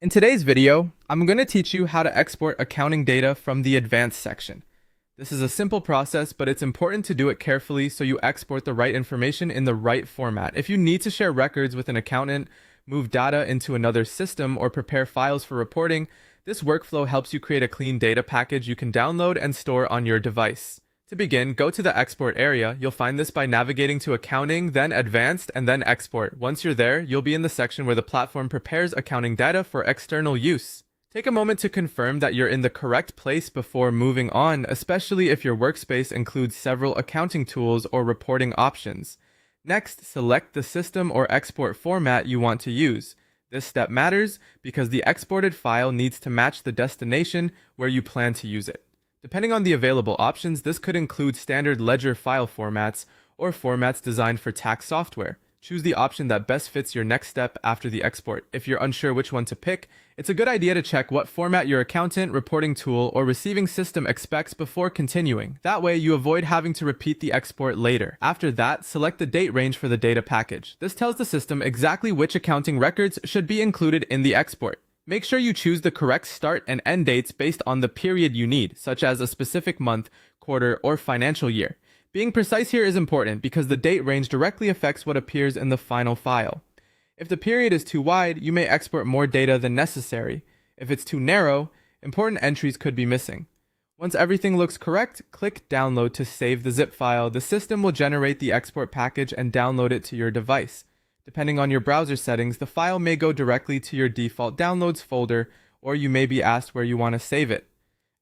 In today's video, I'm going to teach you how to export accounting data from the advanced section. This is a simple process, but it's important to do it carefully so you export the right information in the right format. If you need to share records with an accountant, move data into another system, or prepare files for reporting, this workflow helps you create a clean data package you can download and store on your device. To begin, go to the export area. You'll find this by navigating to accounting, then advanced, and then export. Once you're there, you'll be in the section where the platform prepares accounting data for external use. Take a moment to confirm that you're in the correct place before moving on, especially if your workspace includes several accounting tools or reporting options. Next, select the system or export format you want to use. This step matters because the exported file needs to match the destination where you plan to use it. Depending on the available options, this could include standard ledger file formats or formats designed for tax software. Choose the option that best fits your next step after the export. If you're unsure which one to pick, it's a good idea to check what format your accountant, reporting tool, or receiving system expects before continuing. That way, you avoid having to repeat the export later. After that, select the date range for the data package. This tells the system exactly which accounting records should be included in the export. Make sure you choose the correct start and end dates based on the period you need, such as a specific month, quarter, or financial year. Being precise here is important because the date range directly affects what appears in the final file. If the period is too wide, you may export more data than necessary. If it's too narrow, important entries could be missing. Once everything looks correct, click Download to save the zip file. The system will generate the export package and download it to your device. Depending on your browser settings, the file may go directly to your default downloads folder, or you may be asked where you want to save it.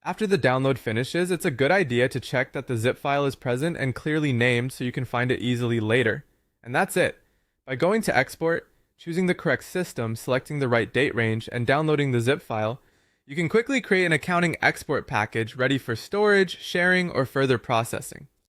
After the download finishes, it's a good idea to check that the zip file is present and clearly named so you can find it easily later. And that's it. By going to export, choosing the correct system, selecting the right date range, and downloading the zip file, you can quickly create an accounting export package ready for storage, sharing, or further processing.